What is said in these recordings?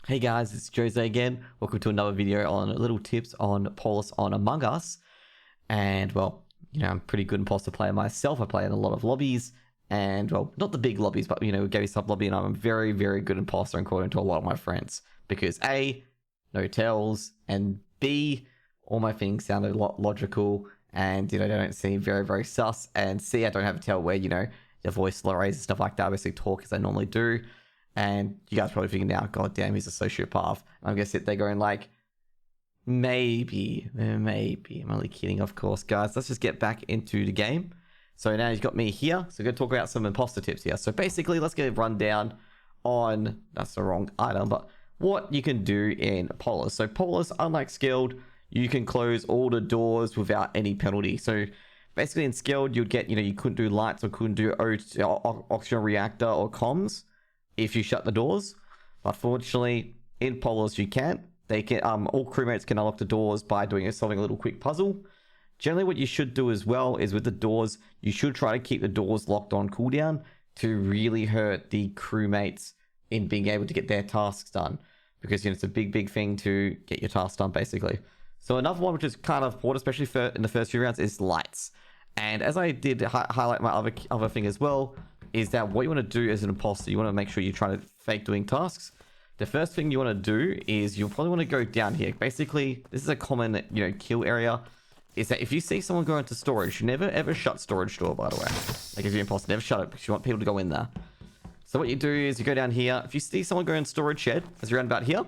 Hey guys, it's Jose again. Welcome to another video on little tips on Polus on Among Us. And well, I'm a pretty good imposter player myself. I play in a lot of lobbies and well, not the big lobbies, but Gary sub lobby, and I'm a very, very good imposter according to a lot of my friends. Because A, no tells, and B, all my things sound a lot logical and they don't seem very, very sus. And C, I don't have a tell where, the voice slow raise and stuff like that. I basically talk as I normally do. And you guys probably thinking now, God damn, he's a sociopath. I'm going to sit there going like, maybe. I'm only kidding, of course, guys. Let's just get back into the game. So now he's got me here. So we're going to talk about some imposter tips here. So basically, let's get a rundown on, that's the wrong item, but what you can do in Polus. So Polus, unlike Skilled, you can close all the doors without any penalty. So basically in Skilled, you'd get, you couldn't do lights or couldn't do oxygen reactor or comms if you shut the doors. But fortunately, in Polus you can. They can all crewmates can unlock the doors by solving a little quick puzzle. Generally, what you should do as well is with the doors, you should try to keep the doors locked on cooldown to really hurt the crewmates in being able to get their tasks done, because it's a big thing to get your tasks done basically. So another one which is kind of important, especially in the first few rounds, is lights. And as I did highlight my other thing as well, is that what you want to do as an imposter, you want to make sure you try to fake doing tasks. The first thing you want to do is you'll probably want to go down here. Basically, this is a common, kill area, is that if you see someone go into storage, never ever shut storage door, by the way. Like if you're imposter, never shut it because you want people to go in there. So what you do is you go down here. If you see someone go in storage shed, as you're around about here,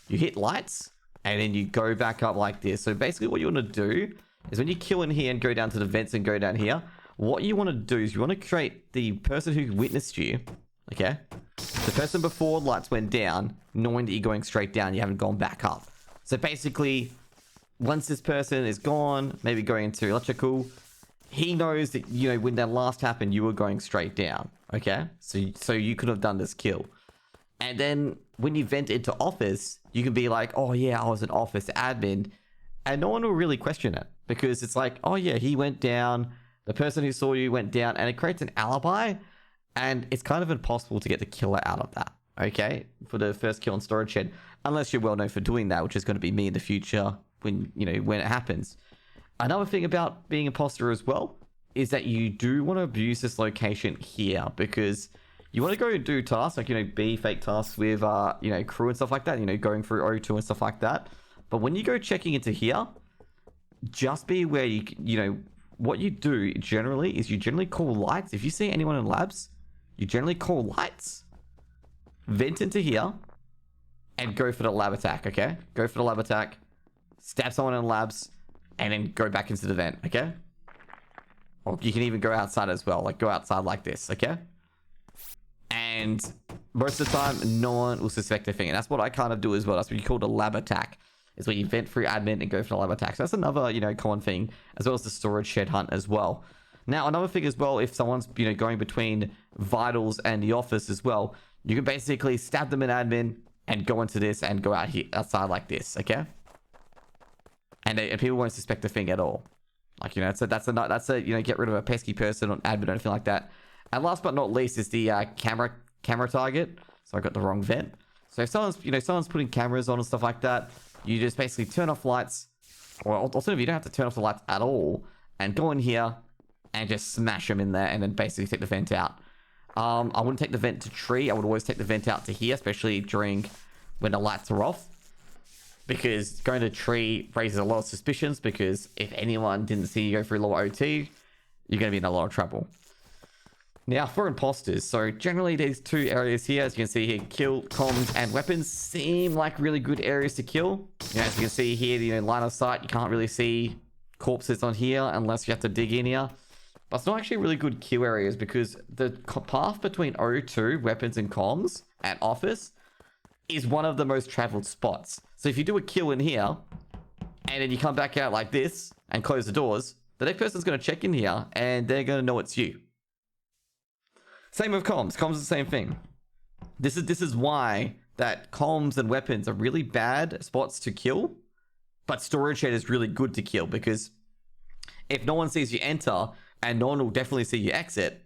you hit lights and then you go back up like this. So basically what you want to do is when you kill in here and go down to the vents and go down here, what you want to do is you want to create the person who witnessed you, okay? The person before lights went down, knowing that you're going straight down, you haven't gone back up. So basically, once this person is gone, maybe going into electrical, he knows that, when that last happened, you were going straight down, okay? So you could have done this kill. And then when you vent into office, you can be like, oh yeah, I was an office admin. And no one will really question it because it's like, oh yeah, he went down. The person who saw you went down, and it creates an alibi, and it's kind of impossible to get the killer out of that, okay? For the first kill on storage shed, unless you're well known for doing that, which is going to be me in the future when, when it happens. Another thing about being imposter as well is that you do want to abuse this location here, because you want to go do tasks like, be fake tasks with, crew and stuff like that, going through O2 and stuff like that. But when you go checking into here, just be where what you do generally is you generally call lights. If you see anyone in labs, you generally call lights, vent into here, and go for the lab attack, okay? Go for the lab attack, stab someone in labs, and then go back into the vent, okay? Or you can even go outside as well, like go outside like this, okay? And most of the time, no one will suspect a thing. And that's what I kind of do as well. That's what you call the lab attack. Is where you vent through admin and go for the lab attack. So that's another, common thing, as well as the storage shed hunt as well. Now, another thing as well, if someone's, going between vitals and the office as well, you can basically stab them in admin and go into this and go out here outside like this, okay? And people won't suspect a thing at all. Like, that's a get rid of a pesky person on admin or anything like that. And last but not least is the camera target. So I got the wrong vent. So if someone's putting cameras on and stuff like that, you just basically turn off lights, or alternatively, you don't have to turn off the lights at all, and go in here and just smash them in there, and then basically take the vent out. I wouldn't take the vent to tree. I would always take the vent out to here, especially during when the lights are off, because going to tree raises a lot of suspicions, because if anyone didn't see you go through lower OT, you're going to be in a lot of trouble. Now, for imposters, so generally these two areas here, as you can see here, kill, comms, and weapons seem like really good areas to kill. As you can see here, line of sight, you can't really see corpses on here unless you have to dig in here. But it's not actually really good kill areas, because the path between O2, weapons, and comms at office is one of the most traveled spots. So if you do a kill in here, and then you come back out like this, and close the doors, the next person's going to check in here, and they're going to know it's you. Same with comms. Comms is the same thing. This is why that comms and weapons are really bad spots to kill, but storage shed is really good to kill, because if no one sees you enter and no one will definitely see you exit,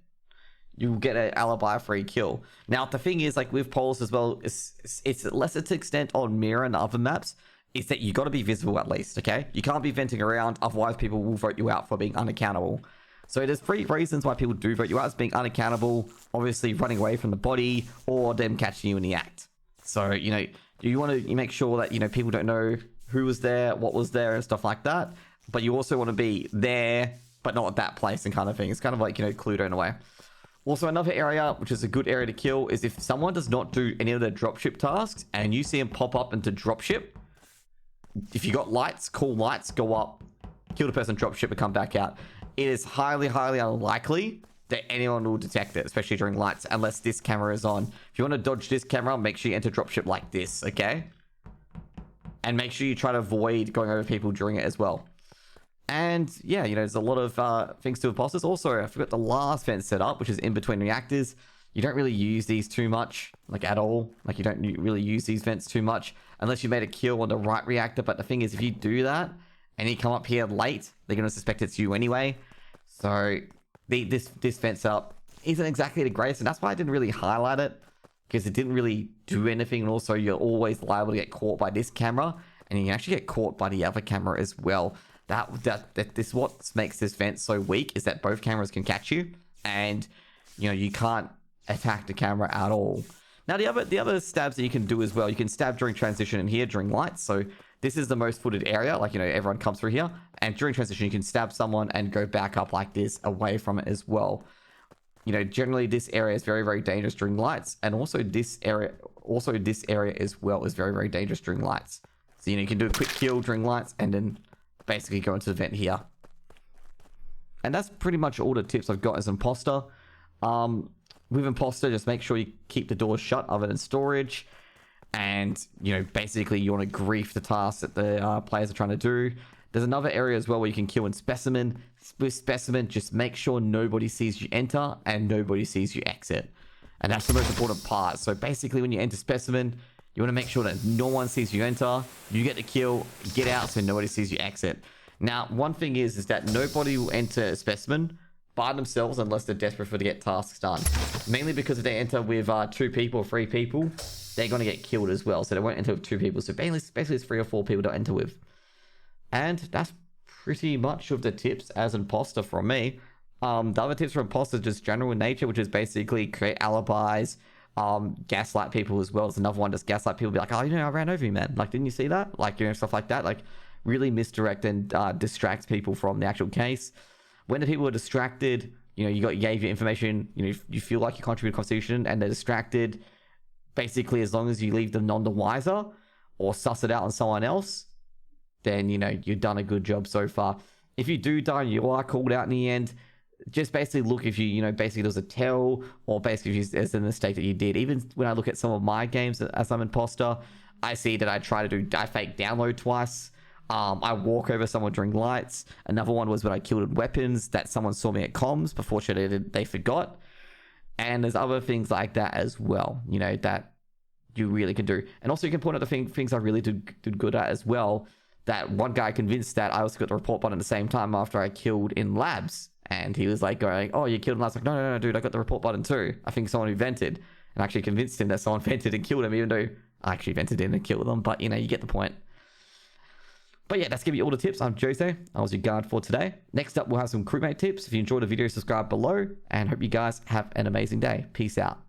you get an alibi free kill. Now, the thing is, like with Polus as well, it's less to extent on Mirror and other maps, is that you got to be visible at least, okay? You can't be venting around, otherwise people will vote you out for being unaccountable. So there's 3 reasons why people do vote you out: as being unaccountable, obviously running away from the body, or them catching you in the act. So, you know, you want to make sure that, you know, people don't know who was there, what was there, and stuff like that. But you also want to be there, but not at that place and kind of thing. It's kind of like, you know, Cluedo in a way. Also, another area, which is a good area to kill, is if someone does not do any of their dropship tasks, and you see them pop up into dropship, if you got lights, cool lights, go up, kill the person, dropship, and come back out. It is highly, highly unlikely that anyone will detect it, especially during lights, unless this camera is on. If you want to dodge this camera, make sure you enter dropship like this, okay? And make sure you try to avoid going over people during it as well. And yeah, you know, there's a lot of things to imposters. Also, I forgot the last vent setup, which is in between reactors. You don't really use these too much, like at all. Like you don't really use these vents too much unless you made a kill on the right reactor. But the thing is, if you do that and you come up here late, they're going to suspect it's you anyway. So this vent setup isn't exactly the greatest, and that's why I didn't really highlight it, because it didn't really do anything. And also, you're always liable to get caught by this camera, and you can actually get caught by the other camera as well. This what makes this vent so weak, is that both cameras can catch you, and you know, you can't attack the camera at all. Now the other stabs that you can do as well, you can stab during transition and here during lights. So this is the most footed area, like, you know, everyone comes through here, and during transition you can stab someone and go back up like this away from it as well. You know, generally this area is very, very dangerous during lights, and also this area as well is very, very dangerous during lights. So, you know, you can do a quick kill during lights and then basically go into the vent here. And that's pretty much all the tips I've got as Imposter. With Imposter, just make sure you keep the doors shut other than storage. And, you know, basically you want to grief the tasks that the players are trying to do. There's another area as well where you can kill in Specimen. With Specimen, just make sure nobody sees you enter and nobody sees you exit. And that's the most important part. So basically when you enter Specimen, you want to make sure that no one sees you enter, you get the kill, get out so nobody sees you exit. Now, one thing is that nobody will enter Specimen by themselves unless they're desperate for to get tasks done. Mainly because if they enter with 2 people or 3 people, they're going to get killed as well. So they won't enter with 2 people. So basically it's 3 or 4 people to enter with. And that's pretty much of the tips as Imposter from me. The other tips for Imposter are just general in nature, which is basically create alibis, gaslight people as well. It's another one, just gaslight people, be like, oh, you know, I ran over you, man. Like, didn't you see that? Like, you know, stuff like that. Like, really misdirect and distract people from the actual case. When the people are distracted, you know, you gave your information, you know, you feel like you contribute to the conversation and they're distracted. Basically, as long as you leave them none the wiser or suss it out on someone else, then, you know, you've done a good job so far. If you do die and you are called out in the end, just basically look if you know, basically there's a tell, or basically if there's a mistake that you did. Even when I look at some of my games as I'm Imposter, I see that I fake download twice. I walk over someone during lights. Another one was when I killed weapons that someone saw me at comms before they forgot. And there's other things like that as well, you know, that you really can do. And also you can point out the things I really did good at as well. That one guy convinced that I also got the report button at the same time after I killed in labs. And he was like going, oh, you killed him. I was like, no, dude, I got the report button too. I think someone who vented. And I actually convinced him that someone vented and killed him, even though I actually vented in and killed them. But, you know, you get the point. But yeah, that's going to be all the tips. I'm Jose. I was your guard for today. Next up, we'll have some crewmate tips. If you enjoyed the video, subscribe below. And hope you guys have an amazing day. Peace out.